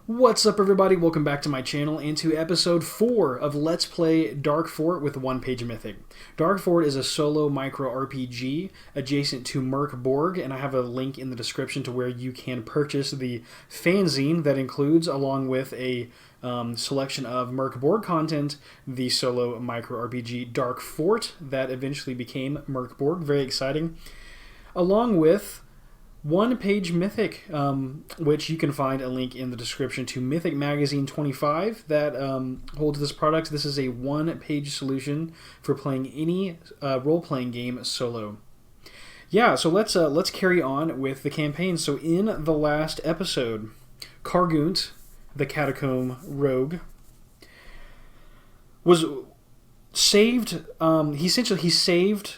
What's up, everybody? Welcome back to my channel and to episode 4 of Let's Play Dark Fort with One Page Mythic. Dark Fort is a solo micro RPG adjacent to Mörk Borg, and I have a link in the description to where you can purchase the fanzine that includes, along with a selection of Mörk Borg content, the solo micro RPG Dark Fort that eventually became Mörk Borg. Very exciting. Along with One Page Mythic, which you can find a link in the description to Mythic Magazine 25 that holds this product. This is a one-page solution for playing any role-playing game solo. Yeah, so let's carry on with the campaign. So in the last episode, Kargunt, the catacomb rogue, was saved. He saved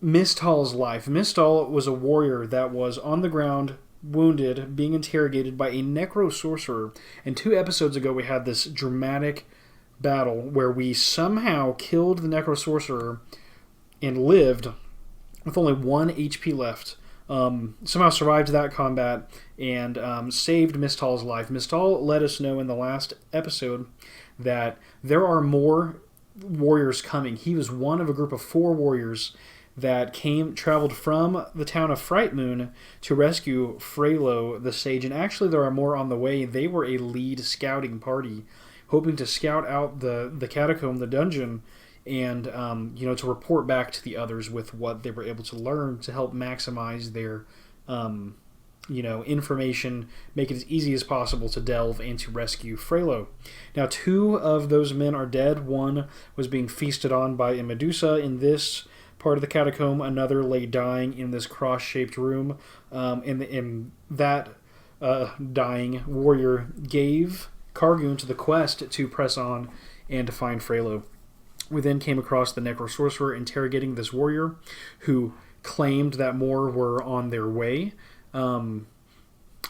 Mistal's life. Mistal was a warrior that was on the ground, wounded, being interrogated by a necro-sorcerer. And 2 episodes ago, we had this dramatic battle where we somehow killed the necro-sorcerer and lived with only 1 HP left. Somehow survived that combat and saved Mistal's life. Mistal let us know in the last episode that there are more warriors coming. He was one of a group of 4 warriors that traveled from the town of Frightmoon to rescue Freylo the Sage. And actually there are more on the way. They were a lead scouting party, hoping to scout out the catacomb, the dungeon, and to report back to the others with what they were able to learn to help maximize their information, make it as easy as possible to delve and to rescue Freylo. Now 2 of those men are dead. One was being feasted on by a Medusa in this part of the catacomb. Another lay dying in this cross-shaped room. And that dying warrior gave Kargunt the quest to press on and to find Freylo. We then came across the necro-sorcerer interrogating this warrior, who claimed that more were on their way,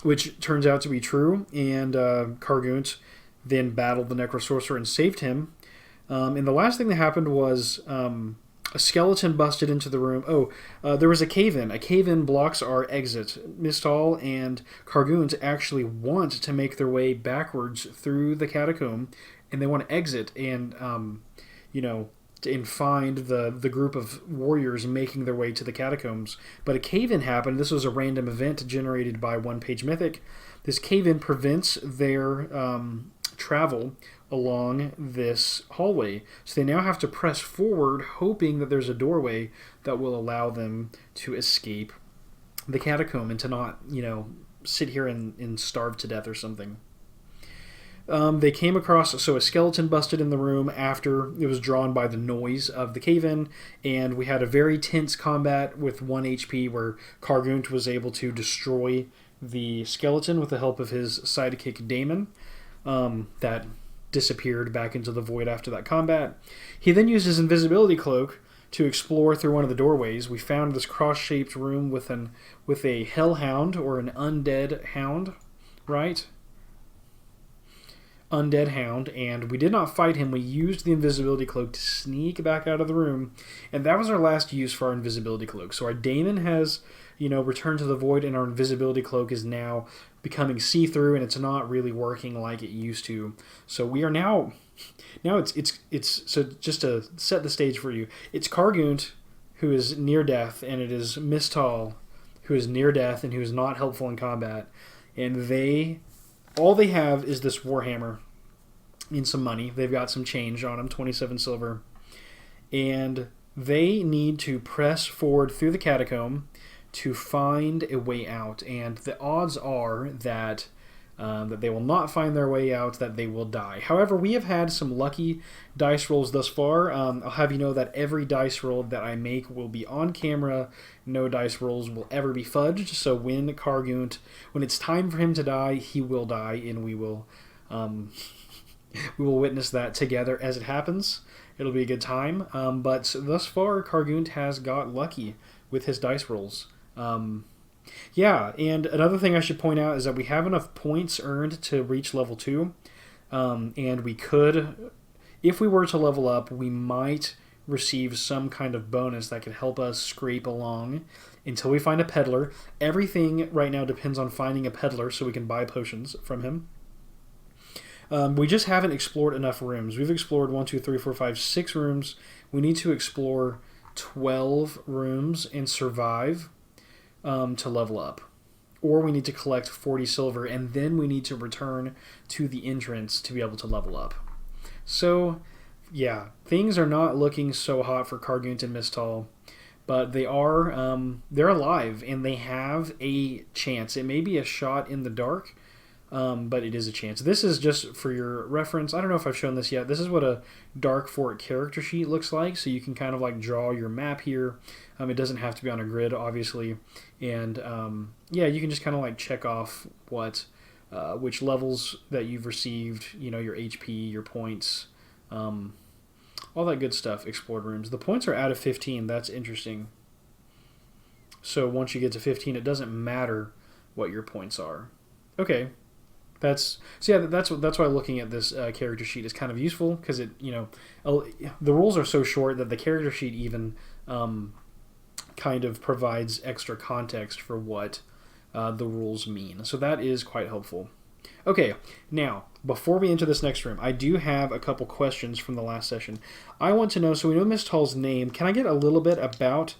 which turns out to be true. And Kargunt then battled the necro-sorcerer and saved him. And the last thing that happened was a skeleton busted into the room. There was a cave-in. A cave-in blocks our exit. Mistal and Kargunt actually want to make their way backwards through the catacomb, and they want to exit and, and find the group of warriors making their way to the catacombs. But a cave-in happened. This was a random event generated by One Page Mythic. This cave-in prevents their travel along this hallway. So they now have to press forward, hoping that there's a doorway that will allow them to escape the catacomb and to not, sit here and starve to death or something. They came across, a skeleton busted in the room after it was drawn by the noise of the cave-in, and we had a very tense combat with 1 HP where Kargunt was able to destroy the skeleton with the help of his sidekick Damon. That disappeared back into the void after that combat. He then used his invisibility cloak to explore through one of the doorways. We found this cross-shaped room with a hellhound, or an undead hound, right? Undead hound, and we did not fight him. We used the invisibility cloak to sneak back out of the room, and that was our last use for our invisibility cloak. So our Damon has returned to the void, and our invisibility cloak is now becoming see-through, and it's not really working like it used to. So we are now it's so just to set the stage for you, it's Kargunt who is near death, and it is Mistal who is near death and who is not helpful in combat, and all they have is this warhammer and some money. They've got some change on them, 27 silver, and they need to press forward through the catacomb to find a way out, and the odds are that they will not find their way out, that they will die. However, we have had some lucky dice rolls thus far. I'll have you know that every dice roll that I make will be on camera. No dice rolls will ever be fudged, so when it's time for him to die, he will die, and we will witness that together as it happens. It'll be a good time, but thus far, Kargunt has got lucky with his dice rolls. Yeah, and another thing I should point out is that we have enough points earned to reach level 2, and we could, if we were to level up, we might receive some kind of bonus that could help us scrape along until we find a peddler. Everything right now depends on finding a peddler so we can buy potions from him. We just haven't explored enough rooms. We've explored 1, 2, 3, 4, 5, 6 rooms. We need to explore 12 rooms and survive to level up. Or we need to collect 40 silver, and then we need to return to the entrance to be able to level up. So, yeah, things are not looking so hot for Kargunt and Mistal, but they are, they're alive, and they have a chance. It may be a shot in the dark, but it is a chance. This is just for your reference. I don't know if I've shown this yet. This is what a Dark Fort character sheet looks like, so you can kind of like draw your map here. It doesn't have to be on a grid, obviously, and yeah, you can just kind of like check off what, which levels that you've received, you know, your HP, your points, all that good stuff. Explored rooms. The points are out of 15. That's interesting. So once you get to 15, it doesn't matter what your points are. Okay. That's why looking at this character sheet is kind of useful, because it, you know, the rules are so short that the character sheet even kind of provides extra context for what the rules mean. So that is quite helpful. Okay, now, before we enter this next room, I do have a couple questions from the last session. I want to know, so we know Mistal's name. Can I get a little bit about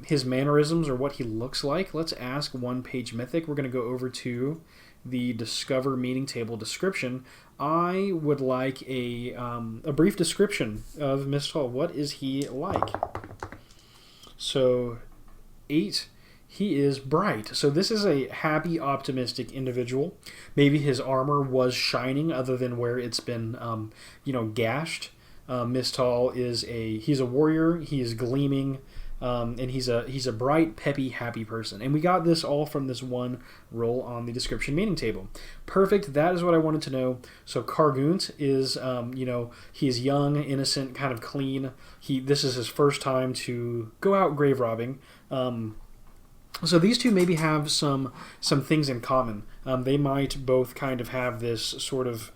his mannerisms or what he looks like? Let's ask One Page Mythic. We're going to go over to the Discover Meeting Table description. I would like a brief description of Mistal. What is he like? So, 8, he is bright. So this is a happy, optimistic individual. Maybe his armor was shining other than where it's been, you know, gashed. Mistal is he's a warrior. He is gleaming, and he's a bright, peppy, happy person. And we got this all from this one roll on the description meeting table. Perfect. That is what I wanted to know. So Kargunt is, you know, he's young, innocent, kind of clean. This is his first time to go out grave robbing. So these two maybe have some things in common. They might both kind of have this sort of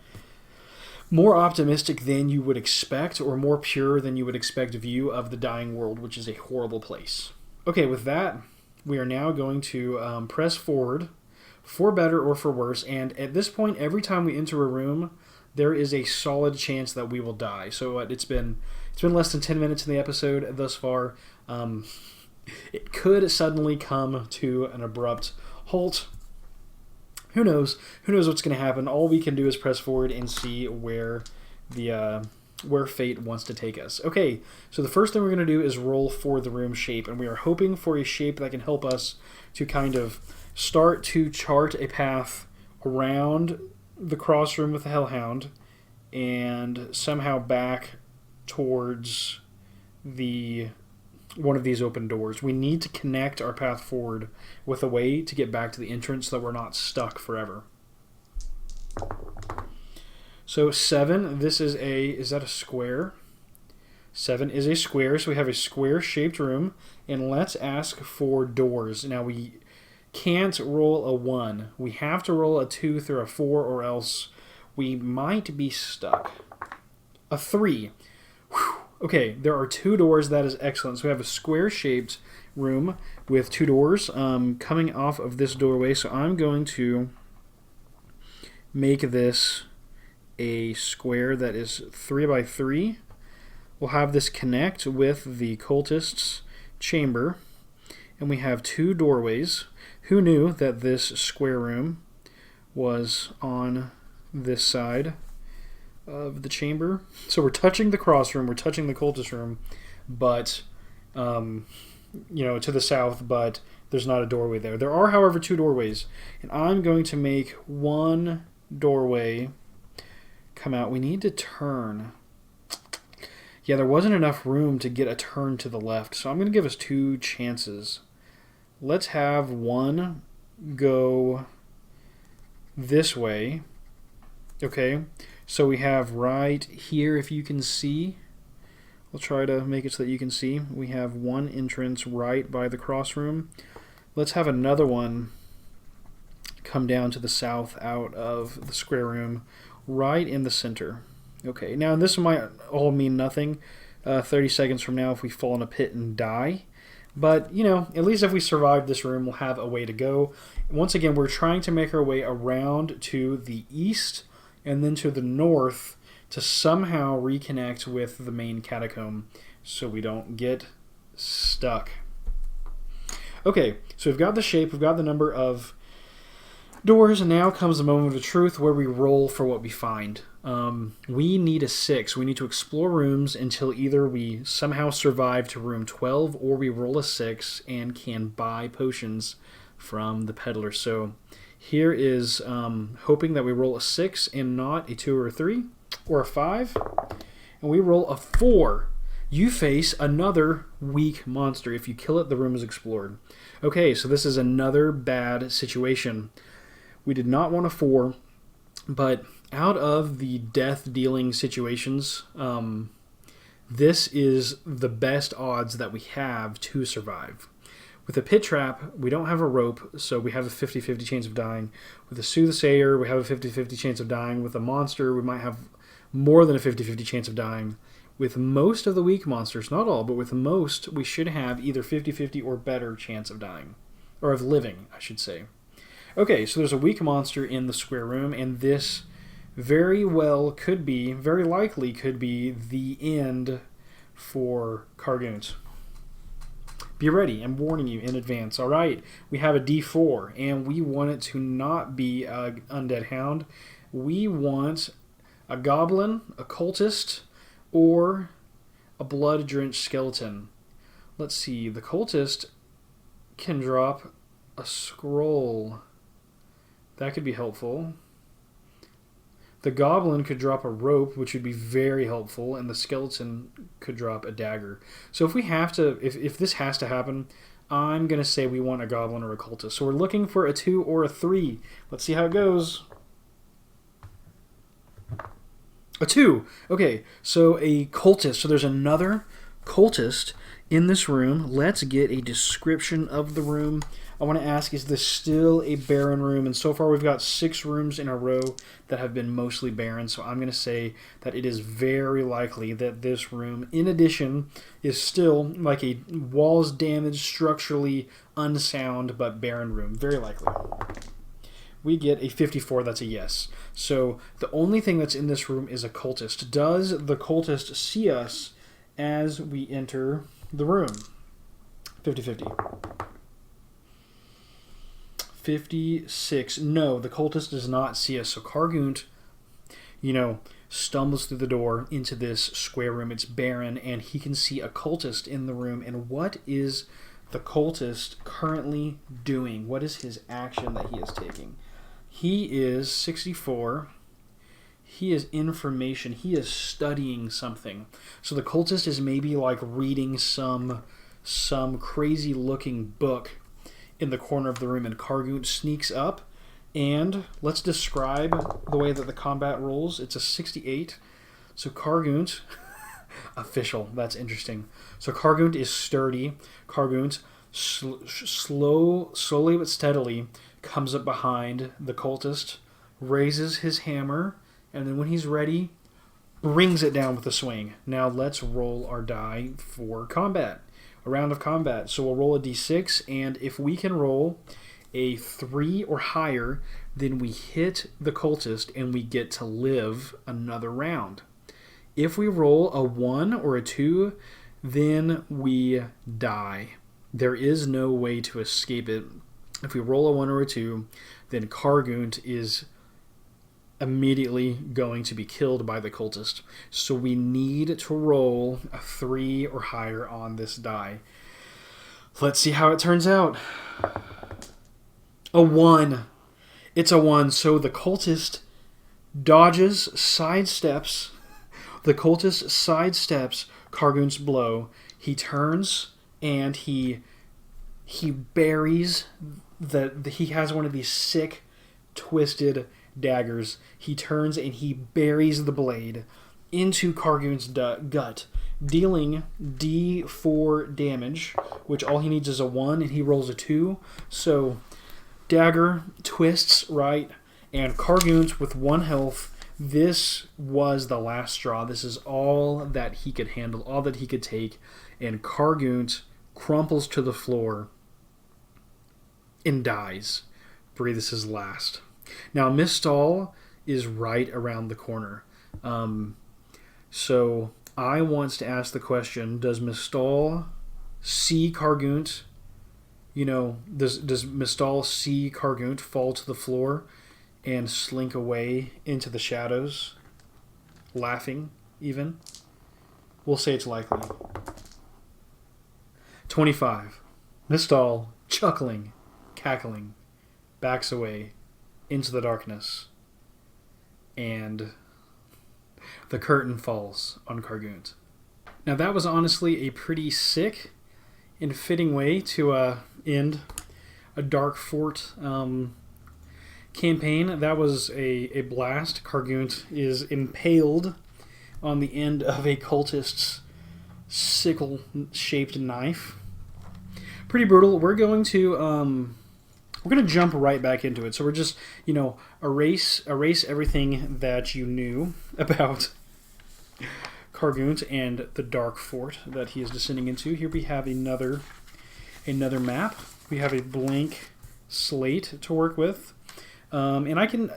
more optimistic than you would expect, or more pure than you would expect view of the dying world, which is a horrible place. Okay, with that, we are now going to press forward, for better or for worse, and at this point, every time we enter a room, there is a solid chance that we will die. So it's been less than 10 minutes in the episode thus far. It could suddenly come to an abrupt halt. Who knows? Who knows what's going to happen? All we can do is press forward and see where fate wants to take us. Okay, so the first thing we're going to do is roll for the room shape, and we are hoping for a shape that can help us to kind of start to chart a path around the crossroom with the Hellhound and somehow back towards one of these open doors. We need to connect our path forward with a way to get back to the entrance so that we're not stuck forever. So 7, this is that a square? 7 is a square, so we have a square-shaped room, and let's ask for doors. Now we can't roll a 1. We have to roll a 2 through a 4, or else we might be stuck. A 3. Whew. Okay, there are 2 doors. That is excellent. So we have a square-shaped room with 2 doors coming off of this doorway. So I'm going to make this a square that is 3 by 3. We'll have this connect with the cultist's chamber. And we have 2 doorways. Who knew that this square room was on this side of the chamber? So we're touching the cross room, we're touching the cultist room, but you know, to the south, but there's not a doorway there. There are, however, 2 doorways, and I'm going to make 1 doorway come out. We need to turn. Yeah, there wasn't enough room to get a turn to the left, so I'm going to give us 2 chances. Let's have 1 go this way. Okay, so we have right here, if you can see. I'll try to make it so that you can see. We have 1 entrance right by the cross room. Let's have another one come down to the south out of the square room, right in the center. Okay, now this might all mean nothing 30 seconds from now if we fall in a pit and die. But, you know, at least if we survive this room, we'll have a way to go. Once again, we're trying to make our way around to the east and then to the north to somehow reconnect with the main catacomb so we don't get stuck. Okay, so we've got the shape, we've got the number of doors, and now comes the moment of truth where we roll for what we find. We need a 6. We need to explore rooms until either we somehow survive to room 12 or we roll a 6 and can buy potions from the peddler. So here is hoping that we roll a 6 and not a 2 or a 3 or a 5. And we roll a 4. You face another weak monster. If you kill it, the room is explored. Okay, so this is another bad situation. We did not want a 4, but out of the death-dealing situations, this is the best odds that we have to survive. With a pit trap, we don't have a rope, so we have a 50-50 chance of dying. With a soothsayer, we have a 50-50 chance of dying. With a monster, we might have more than a 50-50 chance of dying. With most of the weak monsters, not all, but with most, we should have either 50-50 or better chance of dying. Or of living, I should say. Okay, so there's a weak monster in the square room, and this very well could be, very likely could be, the end for Kargunt. Be ready, I'm warning you in advance. Alright, we have a D4, and we want it to not be an undead hound. We want a goblin, a cultist, or a blood-drenched skeleton. Let's see, the cultist can drop a scroll. That could be helpful. The goblin could drop a rope, which would be very helpful, and the skeleton could drop a dagger. So if we have to, if this has to happen, I'm going to say we want a goblin or a cultist. So we're looking for a 2 or a 3. Let's see how it goes. A 2. Okay, so a cultist. So there's another cultist in this room. Let's get a description of the room. I want to ask, is this still a barren room? And so far we've got 6 rooms in a row that have been mostly barren. So I'm going to say that it is very likely that this room, in addition, is still like a walls damaged, structurally unsound, but barren room. Very likely. We get a 54, that's a yes. So the only thing that's in this room is a cultist. Does the cultist see us as we enter the room? 50-50. 56. No, the cultist does not see us. So Kargunt, stumbles through the door into this square room. It's barren, and he can see a cultist in the room. And what is the cultist currently doing? What is his action that he is taking? He is 64. He is information. He is studying something. So the cultist is maybe like reading some crazy looking book in the corner of the room, and Kargunt sneaks up, and let's describe the way that the combat rolls. It's a 68. So Kargunt, official, that's interesting. So Kargunt is sturdy. Kargunt slowly but steadily comes up behind the cultist, raises his hammer, and then when he's ready, brings it down with a swing. Now let's roll our die for combat. A round of combat. So we'll roll a d6, and if we can roll a 3 or higher, then we hit the cultist and we get to live another round. If we roll a 1 or a 2, then we die. There is no way to escape it. If we roll a 1 or a 2, then Kargunt is immediately going to be killed by the cultist. So we need to roll a 3 or higher on this die. Let's see how it turns out. A 1. It's a 1. So the cultist dodges, sidesteps. The cultist sidesteps Kargunt's blow. He turns and he buries he has one of these sick, twisted daggers. He turns and he buries the blade into Kargunt's gut, dealing D4 damage, which all he needs is a 1, and he rolls a 2. So dagger twists right, and Kargunt with 1 health. This was the last straw. This is all that he could handle, all that he could take, and Kargunt crumples to the floor and dies. Breathes his last. Now, Mistal is right around the corner. So I want to ask the question, does Mistal see Kargunt? You know, does Mistal see Kargunt fall to the floor and slink away into the shadows, laughing even? We'll say it's likely. 25. Mistal, chuckling, cackling, backs away into the darkness, and the curtain falls on Kargunt. Now that was honestly a pretty sick and fitting way to end a Dark Fort campaign. That was a blast. Kargunt is impaled on the end of a cultist's sickle-shaped knife. Pretty brutal. We're going to jump right back into it. So we're just, erase everything that you knew about Kargunt and the Dark Fort that he is descending into. Here we have another map. We have a blank slate to work with. And I can,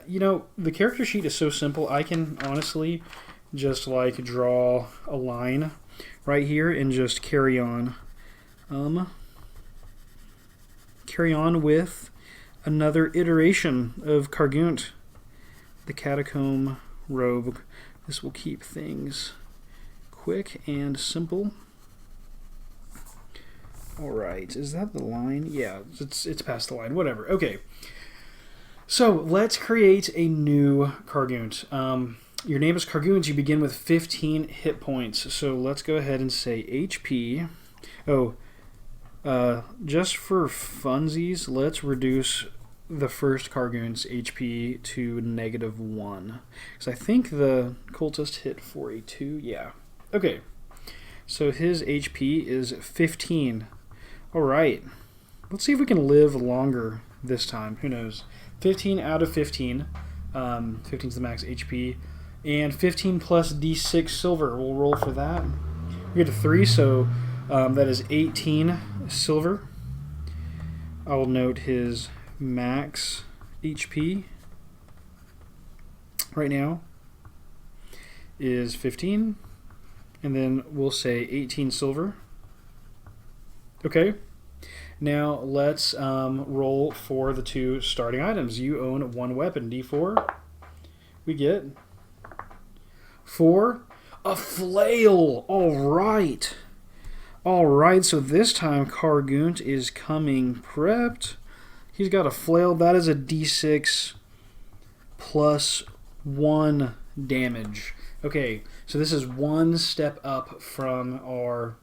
the character sheet is so simple. I can honestly just draw a line right here and just carry on. Carry on with another iteration of Kargunt, the Catacomb Rogue. This will keep things quick and simple. Alright, is that the line? Yeah, it's past the line. Whatever. Okay. So, let's create a new Kargunt. Your name is Kargunt. You begin with 15 hit points. So, let's go ahead and say HP. Oh, just for funsies, let's reduce the first Kargunt's HP to -1. Because I think the cultist hit for a 2. Yeah. Okay. So his HP is 15. Alright. Let's see if we can live longer this time. Who knows? 15 out of 15. 15 is the max HP. And 15 plus D6 silver. We'll roll for that. We get a 3, so that is 18 silver. I'll note his max HP right now is 15. And then we'll say 18 silver. Okay. Now let's roll for the 2 starting items. You own 1 weapon. D4. We get 4. A flail. All right. Alright, so this time Kargunt is coming prepped. He's got a flail. That is a D6 plus 1 damage. Okay, so this is 1 step up from our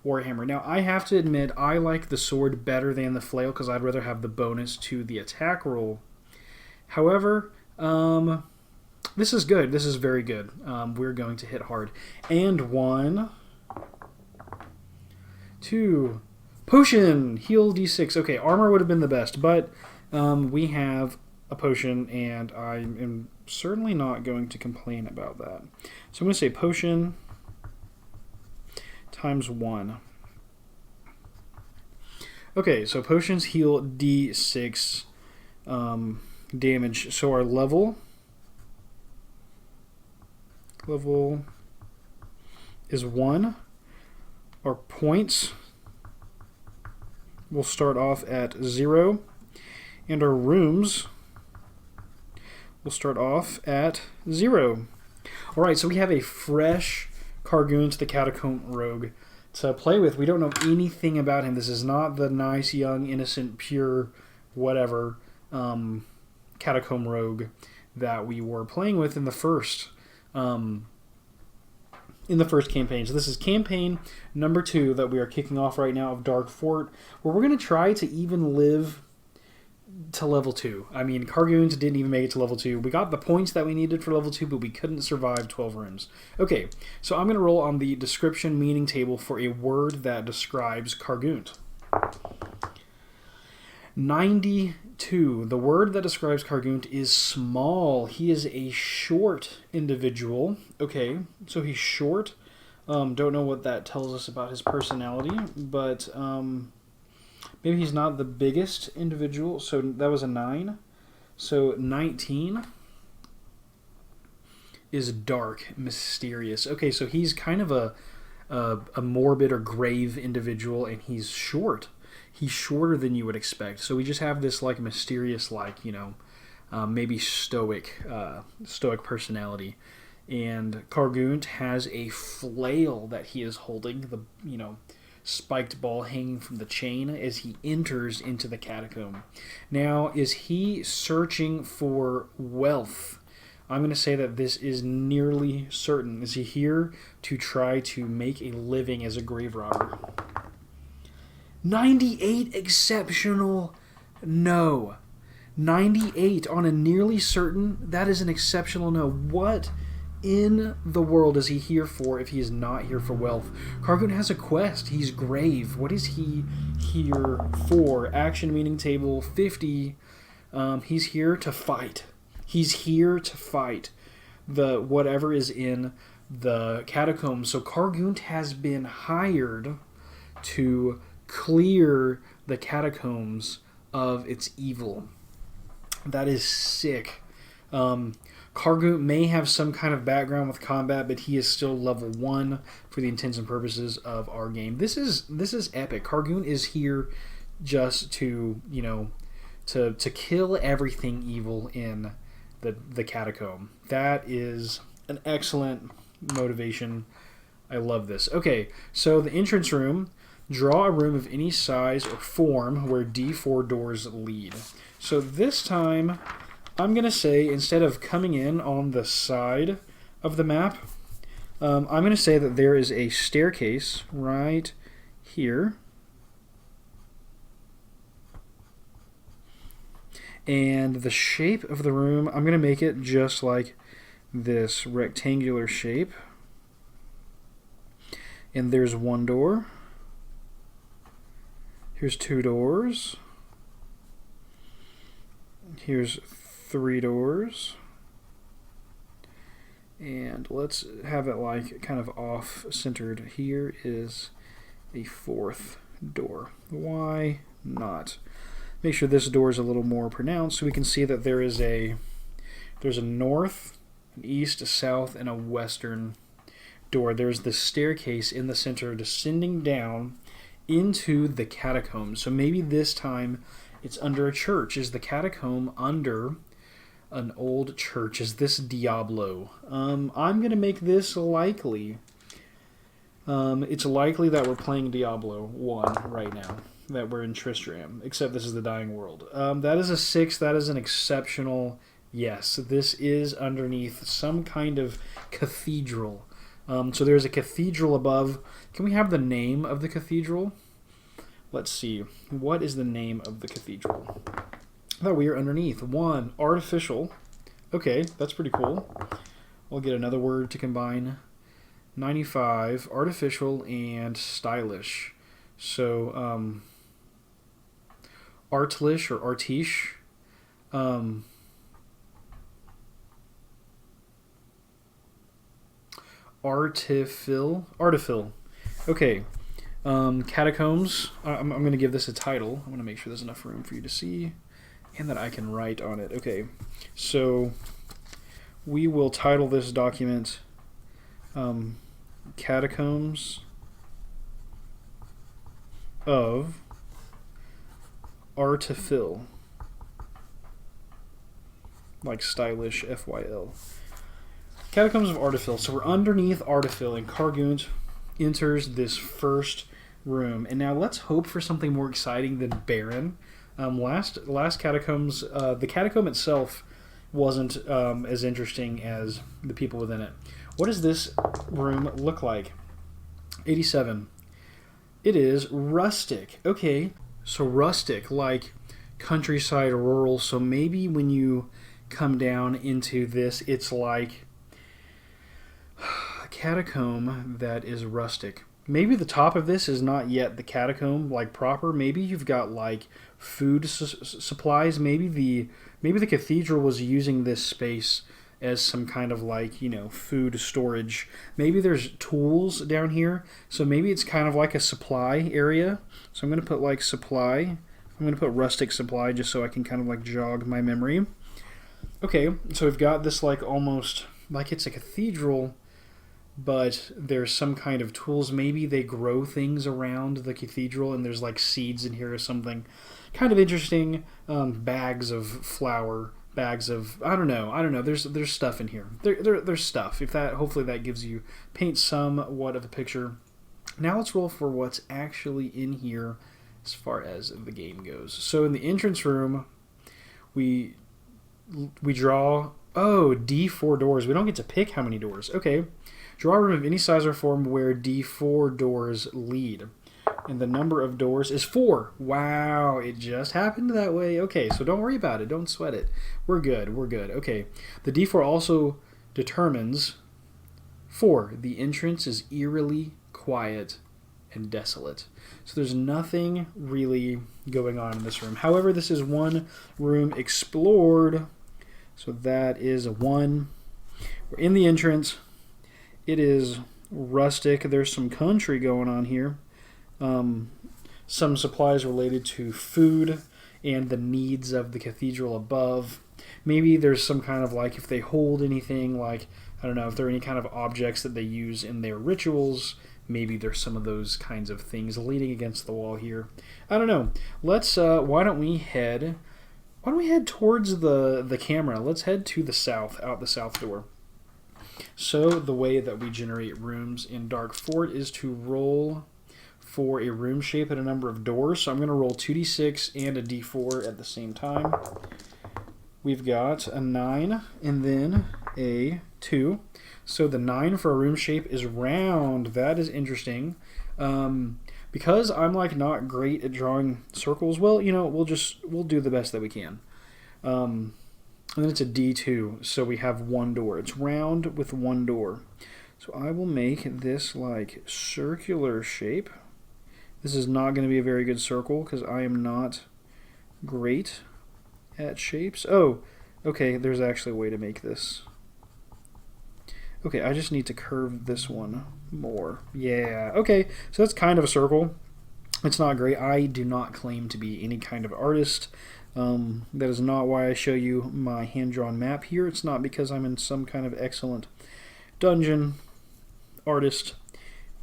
Warhammer. Now, I have to admit, I like the sword better than the flail because I'd rather have the bonus to the attack roll. However, this is good. This is very good. We're going to hit hard. And 1... 2. Potion! Heal D6. Okay, armor would have been the best, but we have a potion, and I am certainly not going to complain about that. So I'm going to say potion times 1. Okay, so potions heal D6 damage. So our level is 1. Our points will start off at 0, and our rooms will start off at 0. Alright, so we have a fresh Kargunt, the Catacomb Rogue, to play with. We don't know anything about him. This is not the nice, young, innocent, pure, whatever Catacomb Rogue that we were playing with in the first campaign. So this is campaign number 2 that we are kicking off right now of Dark Fort, where we're going to try to even live to level 2. I mean, Kargunt didn't even make it to level 2. We got the points that we needed for level 2, but we couldn't survive 12 rooms. Okay, so I'm going to roll on the description meaning table for a word that describes Kargunt. 92. The word that describes Kargunt is small. He is a short individual. Okay, so he's short. Don't know what that tells us about his personality, but maybe he's not the biggest individual. So that was a 9. So 19. is dark, mysterious. Okay, so he's kind of a morbid or grave individual, and he's short. He's shorter than you would expect. So we just have this like mysterious, like, you know, maybe stoic personality. And Kargunt has a flail that he is holding, the, you know, spiked ball hanging from the chain as he enters into the catacomb. Now, is he searching for wealth? I'm going to say that this is nearly certain. Is he here to try to make a living as a grave robber? 98 exceptional? No. 98 on a nearly certain? That is an exceptional no. What in the world is he here for if he is not here for wealth? Kargunt has a quest. He's grave. What is he here for? Action meeting table 50. He's here to fight. He's here to fight the whatever is in the catacombs. So Kargunt has been hired to clear the catacombs of its evil. That is sick. Kargunt may have some kind of background with combat, but he is still level 1 for the intents and purposes of our game. This is epic. Kargunt is here just to, you know, to kill everything evil in the catacomb. That is an excellent motivation. I love this. Okay, so the entrance room. Draw a room of any size or form where D4 doors lead. So this time, I'm going to say, instead of coming in on the side of the map, I'm going to say that there is a staircase right here. And the shape of the room, I'm going to make it just like this rectangular shape. And there's one door. Here's 2 doors. Here's 3 doors. And let's have it like kind of off-centered. Here is a 4th door. Why not? Make sure this door is a little more pronounced so we can see that there's a north, an east, a south, and a western door. There's the staircase in the center descending down into the catacombs. So maybe this time it's under a church. Is the catacomb under an old church? Is this Diablo? I'm going to make this likely. It's likely that we're playing Diablo 1 right now, that we're in Tristram, except this is the Dying World. That is a 6. That is an exceptional yes. This is underneath some kind of cathedral. So there's a cathedral above. Can we have the name of the cathedral? Let's see. What is the name of the cathedral? Oh, we are underneath. 1, artificial. Okay, that's pretty cool. We'll get another word to combine. 95, artificial, and stylish. So, artlish or artiche. Artifil. Okay. Catacombs. I'm going to give this a title. I'm going to make sure there's enough room for you to see and that I can write on it. Okay. So we will title this document Catacombs of Artifil. Like stylish, FYL. Catacombs of Artifil. So we're underneath Artifil, and Kargunt enters this first room. And now let's hope for something more exciting than Baron. Last Catacombs, the catacomb itself wasn't as interesting as the people within it. What does this room look like? 87. It is rustic. Okay, so rustic, like countryside, rural. So maybe when you come down into this, it's like a catacomb that is rustic. Maybe the top of this is not yet the catacomb, like proper. Maybe you've got like food supplies. Maybe the cathedral was using this space as some kind of like, you know, food storage. Maybe there's tools down here. So maybe it's kind of like a supply area. So I'm going to put like supply. I'm going to put rustic supply just so I can kind of like jog my memory. Okay, so we've got this like almost like it's a cathedral, but there's some kind of tools. Maybe they grow things around the cathedral, and there's like seeds in here or something. Kind of interesting. Bags of flour, bags of I don't know. There's stuff in here. There's stuff. If that hopefully that gives you paint somewhat of a picture. Now let's roll for what's actually in here as far as the game goes. So in the entrance room, we draw D4 doors. We don't get to pick how many doors. Okay. Draw a room of any size or form where D4 doors lead. And the number of doors is 4. Wow, it just happened that way. Okay, so don't worry about it. Don't sweat it. We're good. Okay. The D4 also determines 4. The entrance is eerily quiet and desolate. So there's nothing really going on in this room. However, this is one room explored. So that is a 1. We're in the entrance. It is rustic. There's some country going on here. Some supplies related to food and the needs of the cathedral above. Maybe there's some kind of like if they hold anything, like I don't know if there are any kind of objects that they use in their rituals. Maybe there's some of those kinds of things leaning against the wall here. I don't know. Let's why don't we head towards the camera? Let's head to the south, out the south door. So the way that we generate rooms in Dark Fort is to roll for a room shape and a number of doors. So I'm going to roll 2d6 and a d4 at the same time. We've got a 9 and then a 2. So the 9 for a room shape is round. That is interesting. Because I'm like not great at drawing circles, well, you know, we'll do the best that we can. And then it's a D2, so we have 1 door. It's round with 1 door. So I will make this like circular shape. This is not going to be a very good circle because I am not great at shapes. Oh, okay, there's actually a way to make this. Okay, I just need to curve this one more. Yeah, okay, so that's kind of a circle. It's not great. I do not claim to be any kind of artist. That is not why I show you my hand-drawn map here. It's not because I'm in some kind of excellent dungeon artist.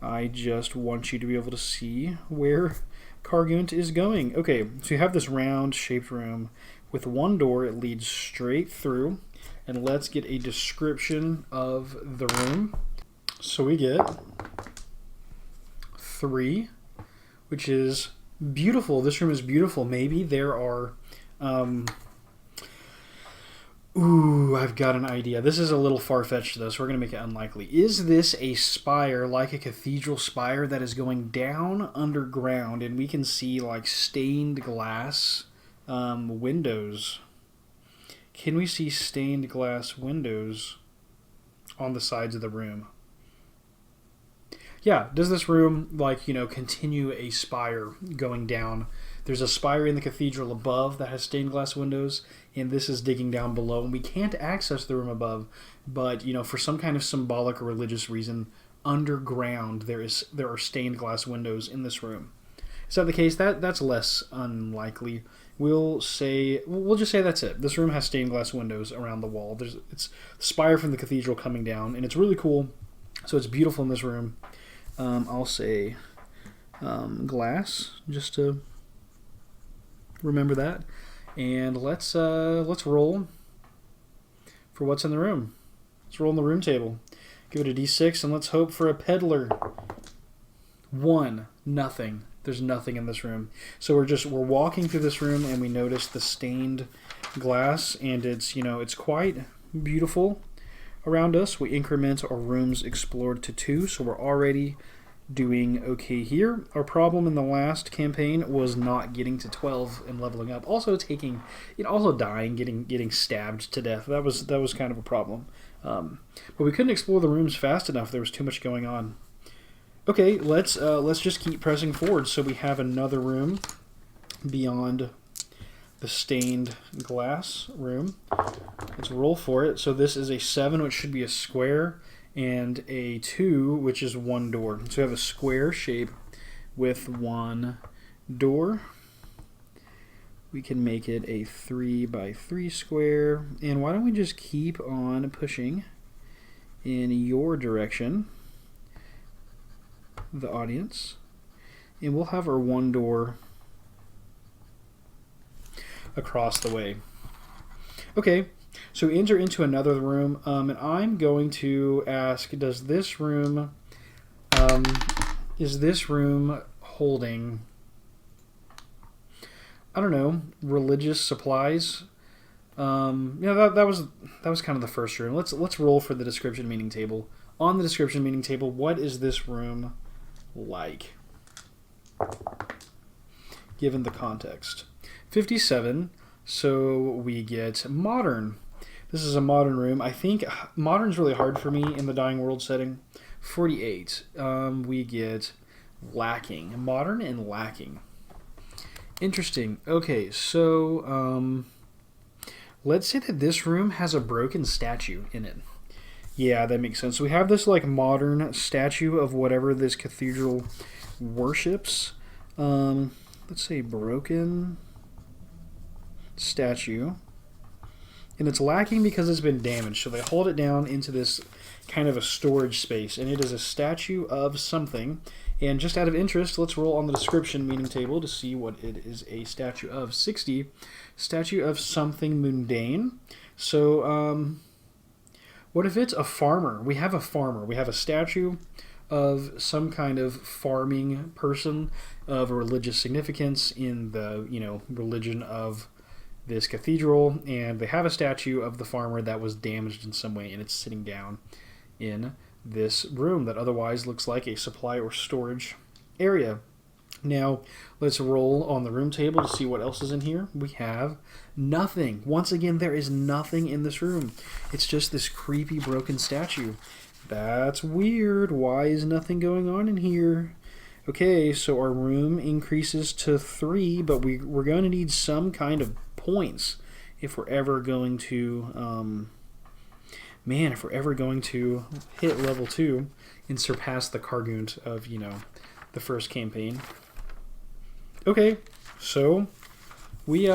I just want you to be able to see where Kargunt is going. Okay, so you have this round-shaped room with 1 door. It leads straight through. And let's get a description of the room. So we get 3, which is beautiful. This room is beautiful. Maybe there are... I've got an idea. This is a little far-fetched, though, so we're going to make it unlikely. Is this a spire, like a cathedral spire, that is going down underground, and we can see, like, stained glass windows? Can we see stained glass windows on the sides of the room? Yeah, does this room, like, you know, continue a spire going down? There's a spire in the cathedral above that has stained glass windows, and this is digging down below, and we can't access the room above, but, you know, for some kind of symbolic or religious reason, underground there are stained glass windows in this room. Is that the case? That's less unlikely. We'll just say that's it. This room has stained glass windows around the wall. It's the spire from the cathedral coming down, and it's really cool. So it's beautiful in this room. I'll say glass, just to remember that. And let's roll for what's in the room. Let's roll on the room table. Give it a d6, and let's hope for a peddler. 1, nothing. There's nothing in this room. So we're walking through this room, and we notice the stained glass, and it's quite beautiful around us. We increment our rooms explored to 2, so we're already doing okay here. Our problem in the last campaign was not getting to 12 and leveling up. Also dying, getting stabbed to death. That was kind of a problem. But we couldn't explore the rooms fast enough. There was too much going on. Okay, let's just keep pressing forward. So we have another room beyond the stained glass room. Let's roll for it. So this is a 7, which should be a square, and a 2, which is 1 door. So we have a square shape with 1 door. We can make it a 3 by 3 square. And why don't we just keep on pushing in your direction, the audience, and we'll have our one door across the way. Okay, so enter into another room, and I'm going to ask, is this room holding, I don't know, religious supplies? That was kind of the first room. Let's roll for the description meaning table. On the description meaning table, what is this room like, given the context? 57. So we get modern. This is a modern room. I think modern's really hard for me in the Dying World setting. 48. We get lacking. Modern and lacking. Interesting. Okay, so let's say that this room has a broken statue in it. Yeah, that makes sense. So we have this like modern statue of whatever this cathedral worships. Let's say broken statue. And it's lacking because it's been damaged. So they hold it down into this kind of a storage space. And it is a statue of something. And just out of interest, let's roll on the description meaning table to see what it is a statue of. 60. Statue of something mundane. So, what if it's a farmer? We have a farmer. We have a statue of some kind of farming person of a religious significance in the, religion of this cathedral, and they have a statue of the farmer that was damaged in some way, and it's sitting down in this room that otherwise looks like a supply or storage area. Now, let's roll on the room table to see what else is in here. We have nothing. Once again, there is nothing in this room. It's just this creepy broken statue. That's weird. Why is nothing going on in here? Okay, so our room increases to 3, but we're going to need some kind of points if we're ever going to hit level 2 and surpass the Kargunt of the first campaign. Okay, so we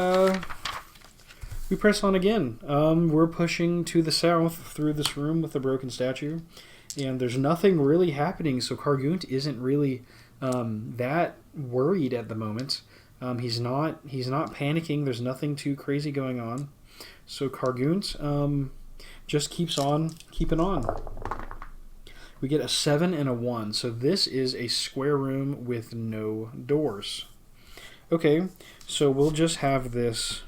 press on again. We're pushing to the south through this room with the broken statue, and there's nothing really happening, so Kargunt isn't really that worried at the moment. He's not panicking. There's nothing too crazy going on. So Kargunt just keeps on keeping on. We get a 7 and a 1. So this is a square room with no doors. Okay, so we'll just have this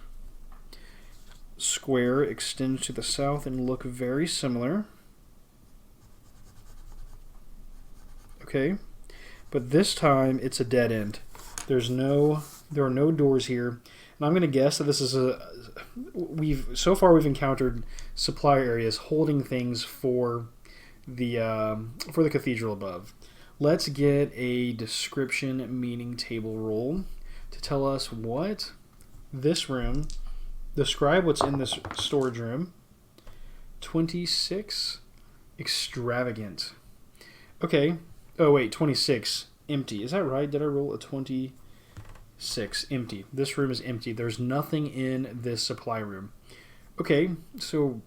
square extend to the south and look very similar. Okay, but this time it's a dead end. There are no doors here, and I'm going to guess that this is we've encountered supply areas holding things for the cathedral above. Let's get a description meaning table roll to tell us what this room. Describe what's in this storage room. 26 extravagant. Okay. Oh wait, 26 empty. Is that right? Did I roll a 26 empty? This room is empty. There's nothing in this supply room. Okay, so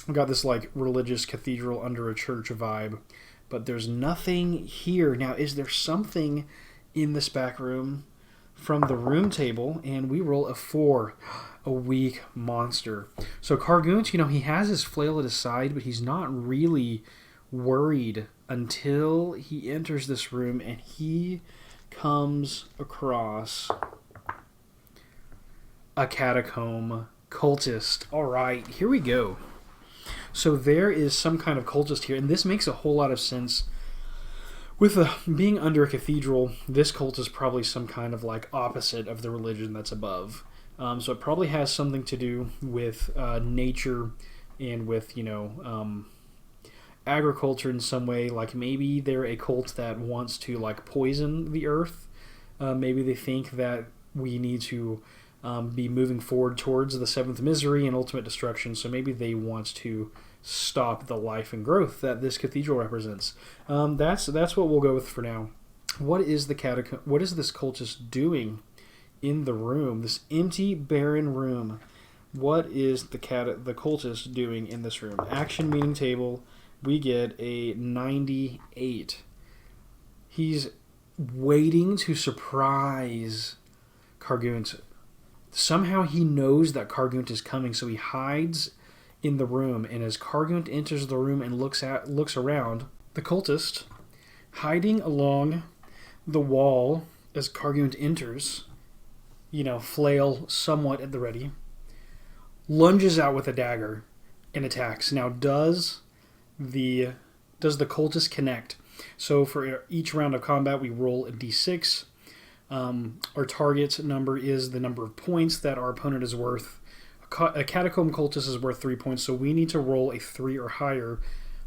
we got this like religious cathedral under a church vibe, but there's nothing here. Now, is there something in this back room from the room table? And we roll a 4, a weak monster. So Kargunt, he has his flail at his side, but he's not really worried until he enters this room and he comes across a catacomb cultist. All right, here we go. So there is some kind of cultist here, and this makes a whole lot of sense. With being under a cathedral, this cult is probably some kind of like opposite of the religion that's above. So it probably has something to do with nature and with, agriculture in some way. Like maybe they're a cult that wants to like poison the earth. Maybe they think that we need to be moving forward towards the seventh misery and ultimate destruction. So maybe they want to stop the life and growth that this cathedral represents. That's what we'll go with for now. What is the catacomb? What is this cultist doing in the room? This empty, barren room. What is the cultist doing in this room? Action meeting table. We get a 98. He's waiting to surprise Kargunt. Somehow he knows that Kargunt is coming, so he hides in the room. And as Kargunt enters the room and looks around, the cultist, hiding along the wall as Kargunt enters, flail somewhat at the ready, lunges out with a dagger and attacks. Now, does the cultist connect? So for each round of combat, we roll a d6. Our target number is the number of points that our opponent is worth. A catacomb cultist is worth 3 points, so we need to roll a 3 or higher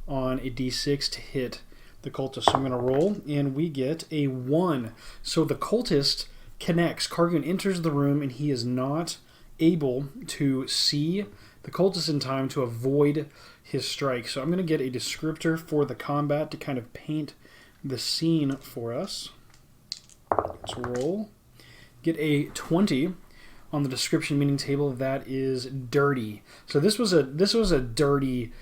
on a d6 to hit the cultist. So I'm going to roll, and we get a 1. So the cultist connects. Kargunt enters the room, and he is not able to see the cultist in time to avoid his strike. So I'm going to get a descriptor for the combat to kind of paint the scene for us. Let's roll. Get a 20 on the description meeting table. That is dirty. So this was a dirty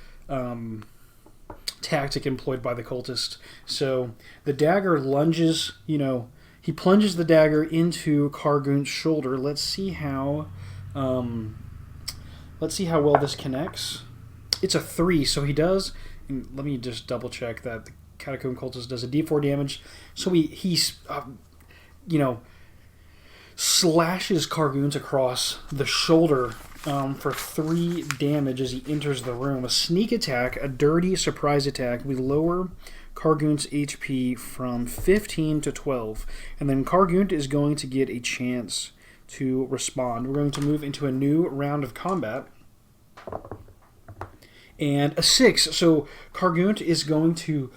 tactic employed by the cultist. So the dagger lunges, he plunges the dagger into Kargunt's shoulder. Let's see how well this connects. It's a 3, so he does. Let me just double check that the catacomb cultist does a d4 damage. So he's slashes Kargunt across the shoulder for 3 damage as he enters the room. A sneak attack, a dirty surprise attack. We lower Kargunt's HP from 15 to 12. And then Kargunt is going to get a chance to respond. We're going to move into a new round of combat. And a 6. So Kargunt is going to,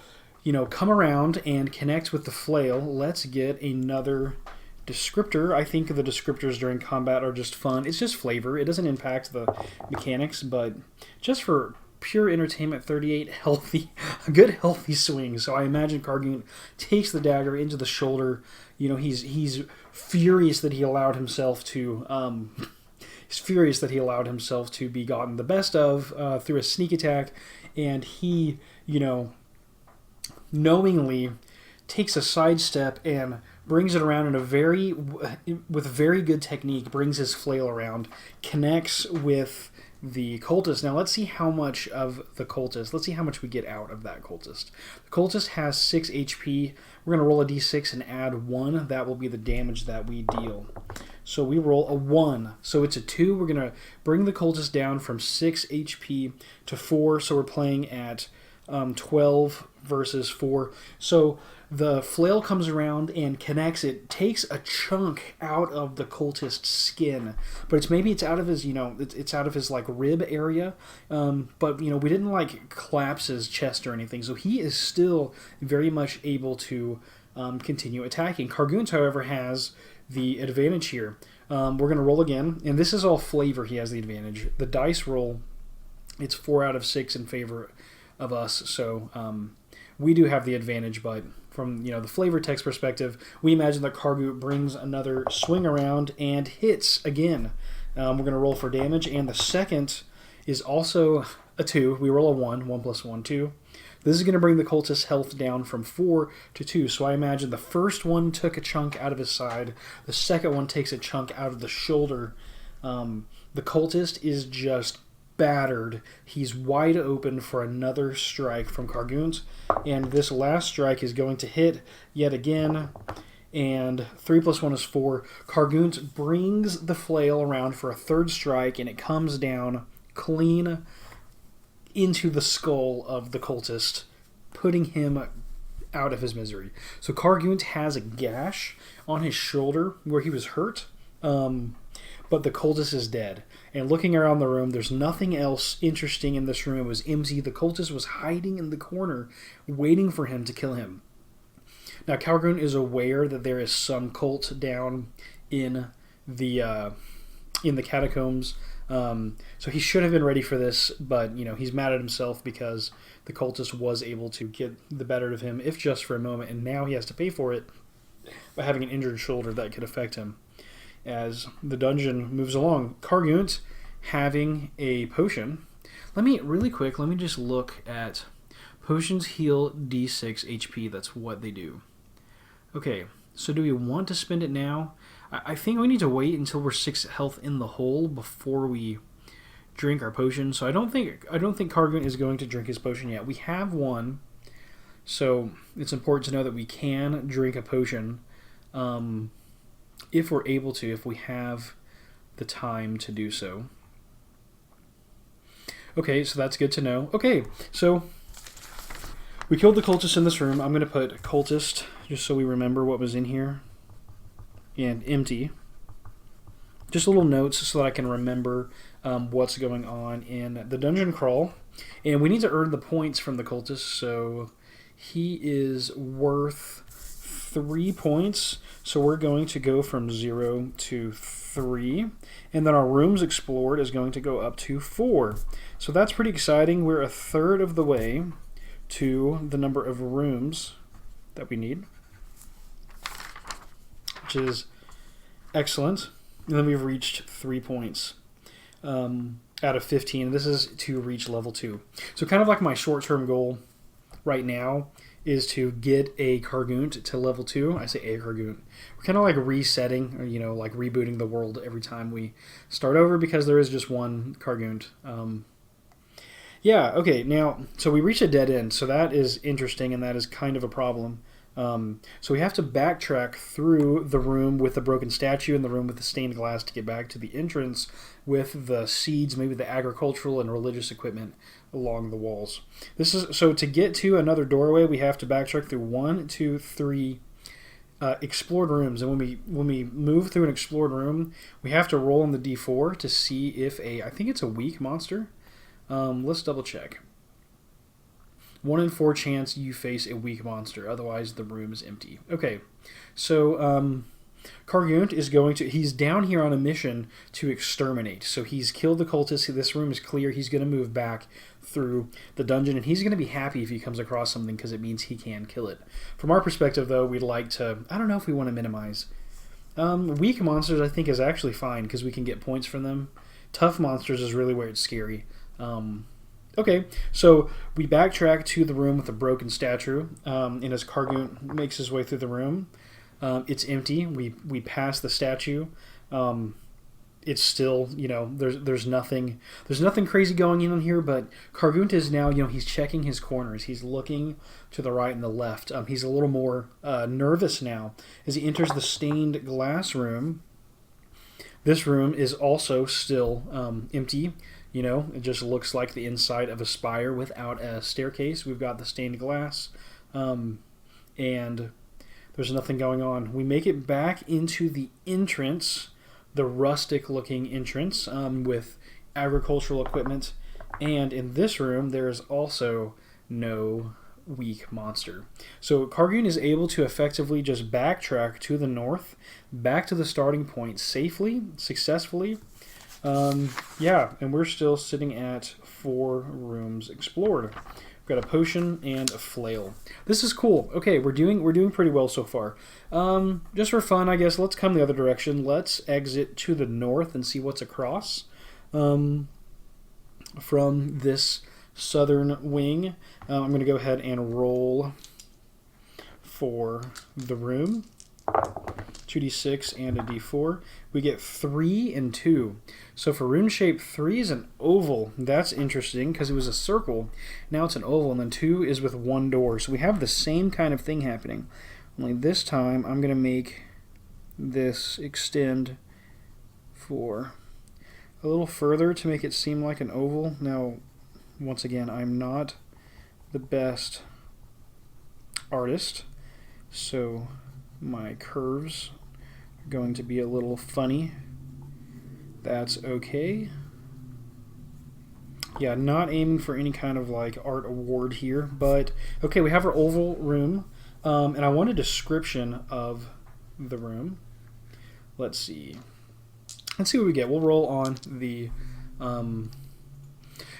come around and connect with the flail. Let's get another descriptor. I think the descriptors during combat are just fun. It's just flavor. It doesn't impact the mechanics, but just for pure entertainment, 38, a good healthy swing. So I imagine Kargunt takes the dagger into the shoulder. He's furious that he allowed himself to be gotten the best of through a sneak attack, and he, knowingly takes a sidestep and brings it around with very good technique, brings his flail around, connects with the cultist. Now let's see how much of the cultist, let's see how much we get out of that cultist. The cultist has 6 HP. We're going to roll a d6 and add 1. That will be the damage that we deal. So we roll a 1. So it's a 2. We're going to bring the cultist down from 6 HP to 4. So we're playing at 12 versus 4. So the flail comes around and connects. It takes a chunk out of the cultist's skin, but it's out of his, it's out of his rib area. But we didn't collapse his chest or anything, so he is still very much able to continue attacking. Kargunt, however, has the advantage here. We're going to roll again, and this is all flavor. He has the advantage. The dice roll, it's 4 out of 6 in favor of us, so we do have the advantage, but from the flavor text perspective, we imagine that Kargunt brings another swing around and hits again. We're going to roll for damage, and the second is also a 2. We roll a 1. 1 plus 1, 2. This is going to bring the cultist's health down from 4 to 2. So I imagine the first one took a chunk out of his side. The second one takes a chunk out of the shoulder. The cultist is just battered. He's wide open for another strike from Kargunt, and this last strike is going to hit yet again, and 3 plus 1 is 4. Kargunt brings the flail around for a third strike, and it comes down clean into the skull of the cultist, putting him out of his misery. So Kargunt has a gash on his shoulder where he was hurt, but the cultist is dead. And looking around the room, there's nothing else interesting in this room. It was empty. The cultist was hiding in the corner, waiting for him to kill him. Now, Kargunt is aware that there is some cult down in the catacombs, so he should have been ready for this, but he's mad at himself because the cultist was able to get the better of him, if just for a moment, and now he has to pay for it by having an injured shoulder that could affect him. As the dungeon moves along, Kargunt having a potion. Let me just look at potions heal D6 HP. That's what they do. Okay, so do we want to spend it now? I think we need to wait until we're 6 health in the hole before we drink our potion. So I don't think Kargunt is going to drink his potion yet. We have one, so it's important to know that we can drink a potion if we're able to, if we have the time to do so. Okay, so that's good to know. Okay, so we killed the cultist in this room. I'm going to put cultist just so we remember what was in here. And empty. Just little notes so that I can remember what's going on in the dungeon crawl. And we need to earn the points from the cultist, so he is worth 3 points. So we're going to go from 0 to 3. And then our rooms explored is going to go up to 4. So that's pretty exciting. We're a third of the way to the number of rooms that we need, which is excellent. And then we've reached 3 points out of 15. This is to reach level 2. So kind of like my short-term goal right now is to get a Kargunt to level 2. I say a Kargunt. We're kind of like resetting, or, you know, like rebooting the world every time we start over because there is just one Kargunt. Yeah, okay, now, so we reached a dead end, so that is interesting, and that is kind of a problem. So we have to backtrack through the room with the broken statue and the room with the stained glass to get back to the entrance with the seeds, maybe the agricultural and religious equipment along the walls. So to get to another doorway, we have to backtrack through 1, 2, 3 explored rooms. And when we move through an explored room, we have to roll on the D4 to see if I think it's a weak monster. Let's double check. 1 in 4 chance you face a weak monster, otherwise the room is empty. Okay, so Kargunt is he's down here on a mission to exterminate. So he's killed the cultist, this room is clear, he's going to move back through the dungeon, and he's going to be happy if he comes across something because it means he can kill it. From our perspective, though, we'd like to, I don't know if we want to minimize. Weak monsters I think is actually fine because we can get points from them. Tough monsters is really where it's scary. Okay, so we backtrack to the room with the broken statue, and as Kargunt makes his way through the room, it's empty. We pass the statue. It's still, you know, there's nothing crazy going on here, but Kargunt is now, you know, he's checking his corners. He's looking to the right and the left. He's a little more nervous now as he enters the stained glass room. This room is also still empty. You know, it just looks like the inside of a spire without a staircase. We've got the stained glass, and there's nothing going on. We make it back into the entrance, the rustic-looking entrance with agricultural equipment, and in this room there is also no weak monster. So Kargunt is able to effectively just backtrack to the north, back to the starting point safely, successfully. Yeah, and we're still sitting at 4 rooms explored. We've got a potion and a flail. This is cool. Okay, we're doing pretty well so far. Just for fun, I guess, let's come the other direction. Let's exit to the north and see what's across from this southern wing. I'm going to go ahead and roll for the room. 2d6 and a d4. We get 3 and 2. So for rune shape, 3 is an oval. That's interesting because it was a circle. Now it's an oval, and then 2 is with 1 door. So we have the same kind of thing happening. Only this time I'm going to make this extend for a little further to make it seem like an oval. Now, once again, I'm not the best artist, so my curves are going to be a little funny. That's okay. Yeah, not aiming for any kind of like art award here, but okay, we have our oval room, and I want a description of the room. Let's see what we get. We'll roll on the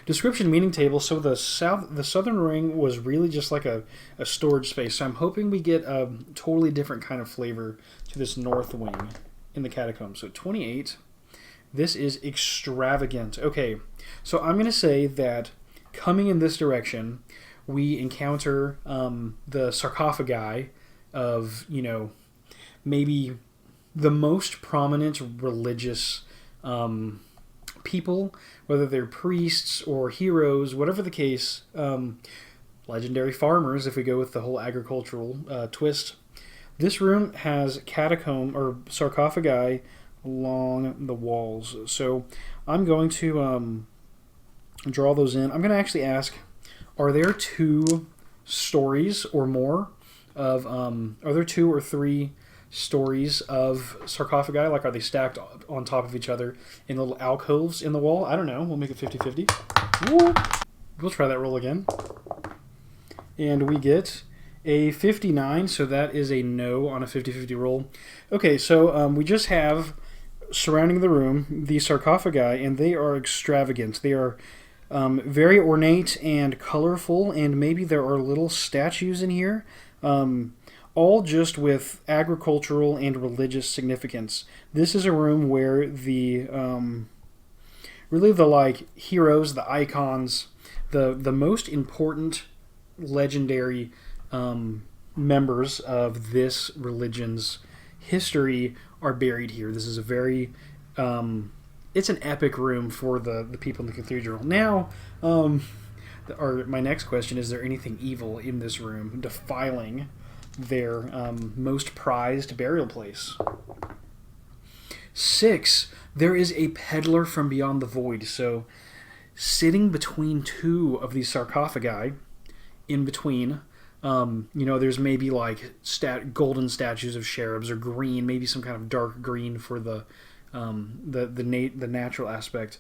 description meaning table. So the southern ring was really just like a storage space. So I'm hoping we get a totally different kind of flavor to this north wing in the catacombs. So 28 This is extravagant. Okay, so I'm going to say that coming in this direction, we encounter the sarcophagi of, maybe the most prominent religious people, whether they're priests or heroes, whatever the case, legendary farmers, if we go with the whole agricultural twist. This room has catacomb or sarcophagi along the walls. So I'm going to draw those in. I'm going to actually ask, are there 2 stories or more of, are there 2 or 3 stories of sarcophagi? Like, are they stacked on top of each other in little alcoves in the wall? I don't know. We'll make it 50-50. We'll try that roll again. And we get a 59, so that is a no on a 50-50 roll. Okay, so we just have, surrounding the room, the sarcophagi, and they are extravagant. They are very ornate and colorful, and maybe there are little statues in here, all just with agricultural and religious significance. This is a room where the really the heroes, the icons, the most important legendary members of this religion's history are buried here. This is a very it's an epic room for the people in the cathedral. Now, my next question, is there anything evil in this room defiling their most prized burial place? 6, there is a peddler from beyond the void. So sitting between 2 of these sarcophagi, in between, there's maybe golden statues of cherubs, or green, maybe some kind of dark green for the natural aspect.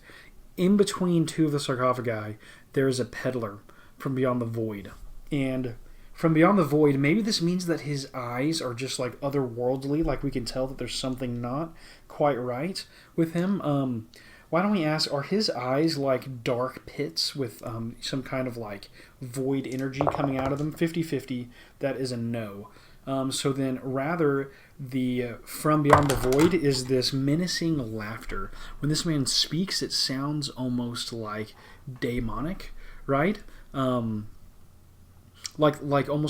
In between 2 of the sarcophagi, there is a peddler from beyond the void. And from beyond the void, maybe this means that his eyes are just otherworldly, we can tell that there's something not quite right with him. Why don't we ask, are his eyes like dark pits with some kind of void energy coming out of them? 50-50, that is a no. So then rather, the from beyond the void is this menacing laughter. When this man speaks, it sounds almost like demonic, right? Almost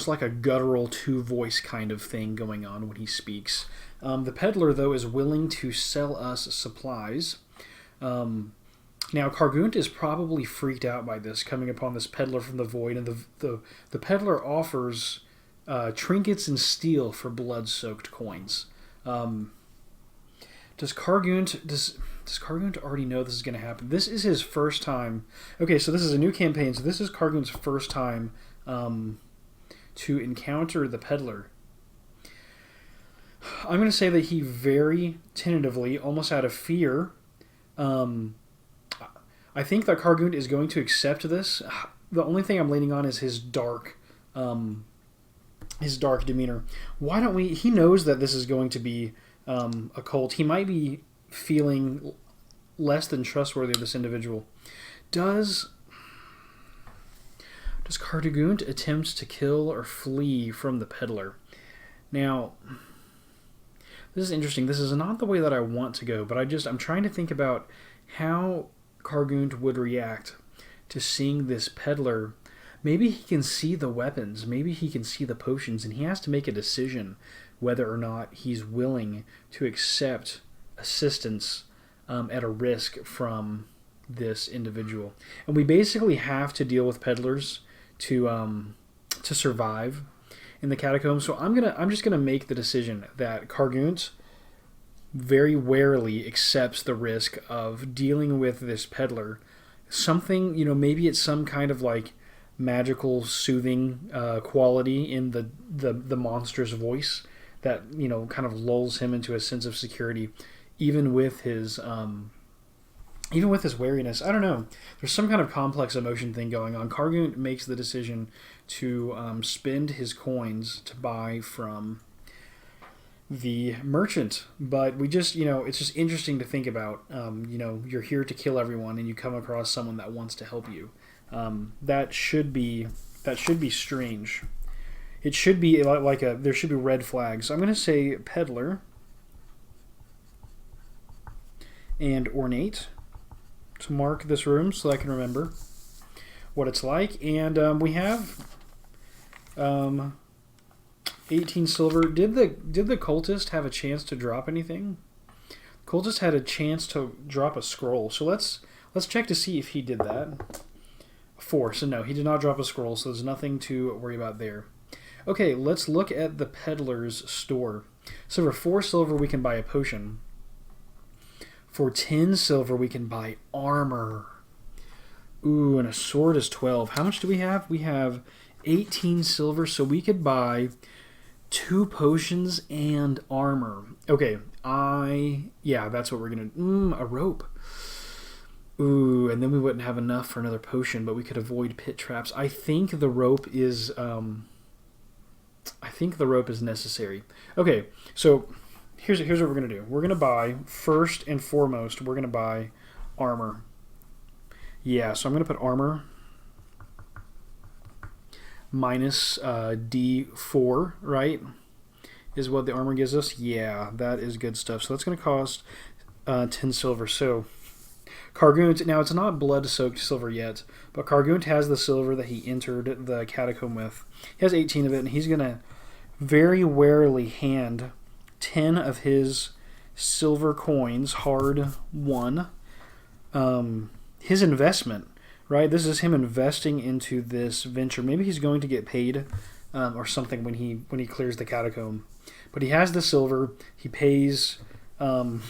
like a guttural 2-voice kind of thing going on when he speaks. The peddler, though, is willing to sell us supplies. Now, Kargunt is probably freaked out by this, coming upon this peddler from the void, and the peddler offers trinkets and steel for blood-soaked coins. Does Kargunt already know this is going to happen? This is his first time. Okay, so this is a new campaign, so this is Kargunt's first time to encounter the peddler. I'm going to say that he very tentatively, almost out of fear, I think that Kargunt is going to accept this. The only thing I'm leaning on is his dark demeanor. Why don't we... He knows that this is going to be a cult. He might be feeling less than trustworthy of this individual. Does Kargunt attempt to kill or flee from the peddler? Now, this is interesting. This is not the way that I want to go, but I'm trying to think about how Kargunt would react to seeing this peddler. Maybe he can see the weapons, maybe he can see the potions, and he has to make a decision whether or not he's willing to accept assistance at a risk from this individual. And we basically have to deal with peddlers to survive in the catacombs. So I'm just gonna make the decision that Kargunt very warily accepts the risk of dealing with this peddler. Something, maybe it's some kind of magical soothing quality in the monster's voice that kind of lulls him into a sense of security, even with his wariness. I don't know. There's some kind of complex emotion thing going on. Kargunt makes the decision to spend his coins to buy from the merchant, but we just it's just interesting to think about. You're here to kill everyone, and you come across someone that wants to help you. That should be strange. It should be there should be red flags. So I'm going to say peddler, and ornate to mark this room so I can remember what it's like. And we have 18 silver. Did the cultist have a chance to drop anything? Cultist had a chance to drop a scroll. So let's check to see if he did that. 4. So no, he did not drop a scroll, so there's nothing to worry about there. Okay, let's look at the peddler's store. So for 4 silver, we can buy a potion. For 10 silver, we can buy armor. Ooh, and a sword is 12. How much do we have? We have 18 silver, so we could buy 2 potions and armor. Okay, yeah, that's what we're going to... a rope. Ooh, and then we wouldn't have enough for another potion, but we could avoid pit traps. I think the rope is... necessary. Okay, so here's what we're going to do. We're going to buy, first and foremost, we're going to buy armor. Yeah, so I'm going to put armor minus D4, right? Is what the armor gives us. Yeah, that is good stuff. So that's going to cost 10 silver. So Kargunt, now it's not blood-soaked silver yet, but Kargunt has the silver that he entered the catacomb with. He has 18 of it, and he's going to very warily hand 10 of his silver coins, hard won, his investment, right? This is him investing into this venture. Maybe he's going to get paid or something when he clears the catacomb. But he has the silver. He pays the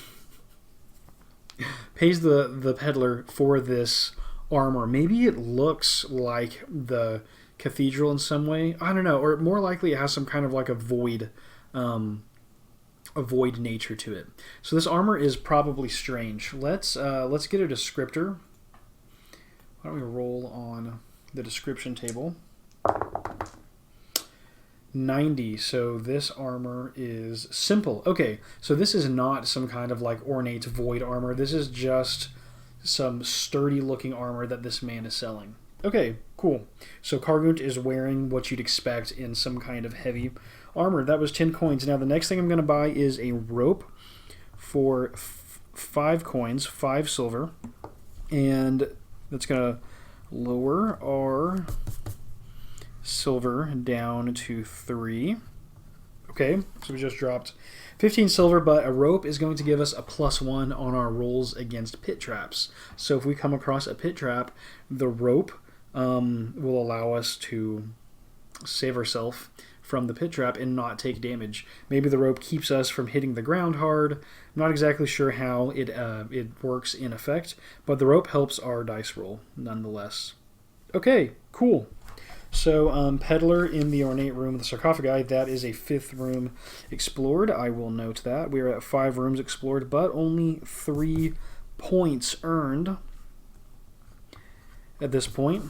peddler for this armor. Maybe it looks like the cathedral in some way. I don't know, or more likely it has some kind of like a void nature to it. So this armor is probably strange. Let's get a descriptor. Why don't we roll on the description table? 90. So this armor is simple. Okay, so this is not some kind of like ornate void armor. This is just some sturdy looking armor that this man is selling. Okay, cool. So Kargunt is wearing what you'd expect in some kind of heavy armor. That was 10 coins. Now the next thing I'm going to buy is a rope for 5 coins, 5 silver. And that's going to lower our silver down to 3. Okay, so we just dropped 15 silver, but a rope is going to give us a +1 on our rolls against pit traps. So if we come across a pit trap, the rope will allow us to save ourselves from the pit trap and not take damage. Maybe the rope keeps us from hitting the ground hard. I'm not exactly sure how it works in effect, but the rope helps our dice roll nonetheless. Okay, cool. So peddler in the ornate room with the sarcophagi, that is a 5th room explored. I will note that. We are at 5 rooms explored, but only 3 points earned at this point.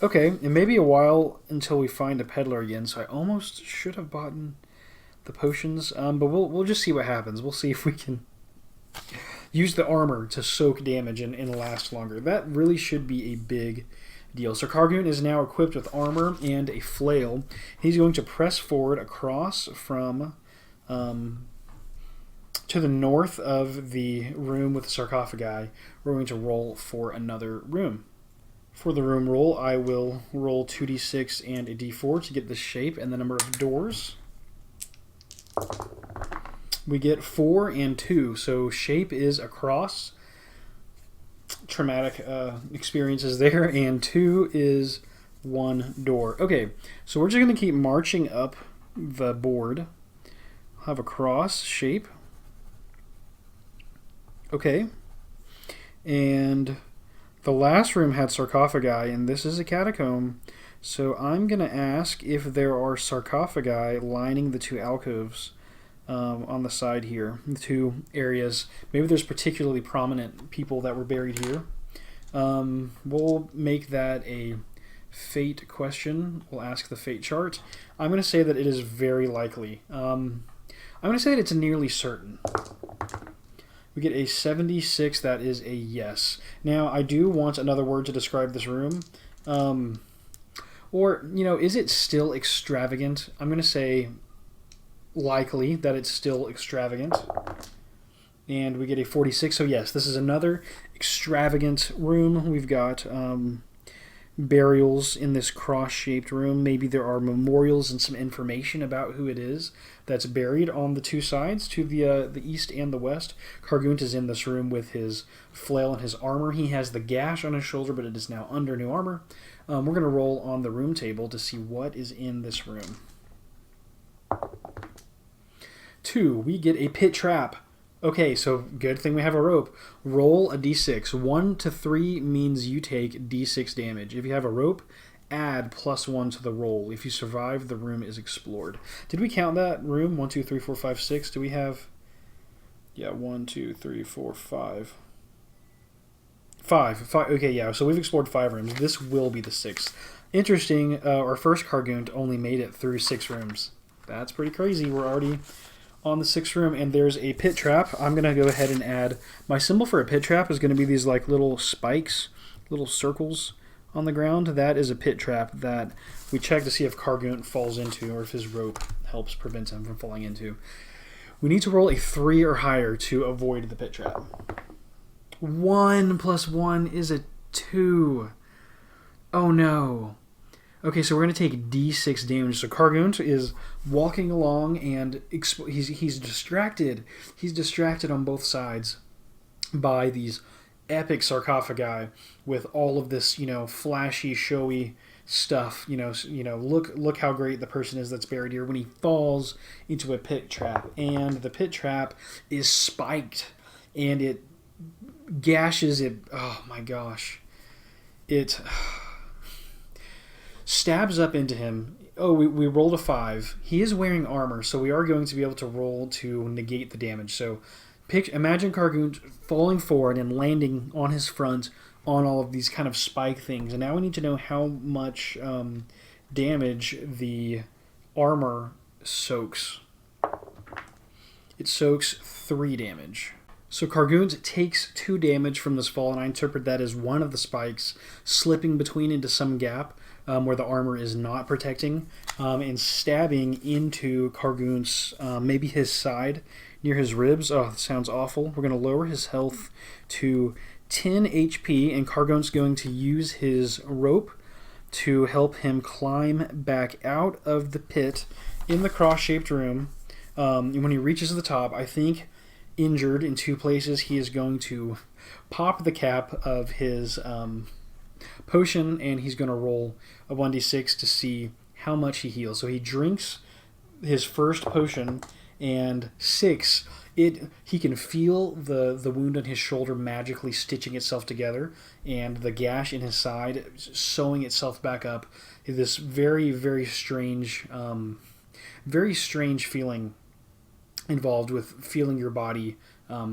Okay, it may be a while until we find a peddler again, so I almost should have bought the potions, but we'll just see what happens. We'll see if we can use the armor to soak damage and last longer. That really should be a big deal. So Kargunt is now equipped with armor and a flail. He's going to press forward across from to the north of the room with the sarcophagi. We're going to roll for another room. For the room roll, I will roll 2d6 and a d4 to get the shape and the number of doors. We get 4 and 2, so shape is across. Traumatic experiences there, and 2 is 1 door. Okay, so we're just going to keep marching up the board. Have a cross shape. Okay, and the last room had sarcophagi, and this is a catacomb. So I'm going to ask if there are sarcophagi lining the 2 alcoves on the side here, the 2 areas. Maybe there's particularly prominent people that were buried here. We'll make that a fate question. We'll ask the fate chart. I'm going to say that it is very likely. I'm going to say that it's nearly certain. We get a 76. That is a yes. Now, I do want another word to describe this room. Or, is it still extravagant? I'm going to say likely that it's still extravagant. And we get a 46. So yes, this is another extravagant room. We've got burials in this cross-shaped room. Maybe there are memorials and some information about who it is that's buried on the two sides, to the east and the west. Kargunt is in this room with his flail and his armor. He has the gash on his shoulder, but it is now under new armor. We're going to roll on the room table to see what is in this room. 2. We get a pit trap. Okay, so good thing we have a rope. Roll a d6. 1 to 3 means you take d6 damage. If you have a rope, add +1 to the roll. If you survive, the room is explored. Did we count that room? 1, 2, 3, 4, 5, 6. Do we have... Yeah, 1, 2, 3, 4, 5. 5. Okay, yeah, so we've explored 5 rooms. This will be the 6th. Interesting, our first Kargunt only made it through 6 rooms. That's pretty crazy. We're already on the 6th room, and there's a pit trap. I'm going to go ahead and add... My symbol for a pit trap is going to be these like little spikes, little circles on the ground. That is a pit trap that we check to see if Kargunt falls into, or if his rope helps prevent him from falling into. We need to roll a 3 or higher to avoid the pit trap. 1 + 1 is a 2. Oh no. Okay, so we're going to take d6 damage. So Kargunt is walking along, and he's distracted. He's distracted on both sides by these epic sarcophagi with all of this, flashy, showy stuff. Look how great the person is that's buried here. When he falls into a pit trap, and the pit trap is spiked, and it gashes it. Oh my gosh, it stabs up into him. Oh, we rolled a 5. He is wearing armor, so we are going to be able to roll to negate the damage. So imagine Kargunt falling forward and landing on his front on all of these kind of spike things. And now we need to know how much damage the armor soaks. It soaks 3 damage. So Kargunt takes 2 damage from this fall, and I interpret that as one of the spikes slipping between into some gap where the armor is not protecting, and stabbing into Kargunt's, maybe his side, near his ribs. Oh, that sounds awful. We're going to lower his health to 10 HP, and Kargunt's going to use his rope to help him climb back out of the pit in the cross-shaped room. When he reaches the top, I think, injured in 2 places, he is going to pop the cap of his potion, and he's going to roll a 1d6 to see how much he heals. So he drinks his first potion, and 6. He can feel the wound on his shoulder magically stitching itself together, and the gash in his side sewing itself back up. This very, very strange feeling involved with feeling your body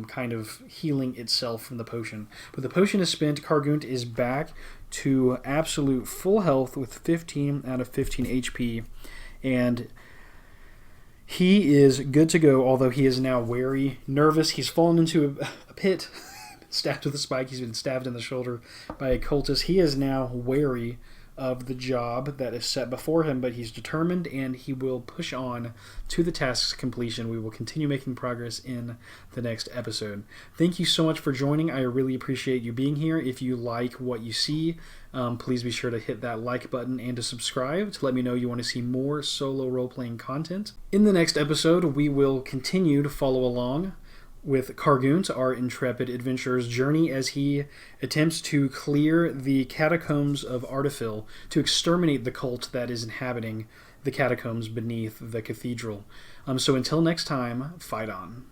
kind of healing itself from the potion. But the potion is spent. Kargunt is back to absolute full health with 15 out of 15 HP, and he is good to go, although he is now wary, nervous. He's fallen into a pit, stabbed with a spike. He's been stabbed in the shoulder by a cultist. He is now wary of the job that is set before him, but he's determined, and he will push on to the task's completion. We will continue making progress in the next episode. Thank you so much for joining. I really appreciate you being here. If you like what you see, please be sure to hit that like button and to subscribe to let me know you want to see more solo role-playing content. In the next episode, we will continue to follow along with Kargunt, our intrepid adventurer's journey as he attempts to clear the catacombs of Artifil to exterminate the cult that is inhabiting the catacombs beneath the cathedral. So until next time, fight on.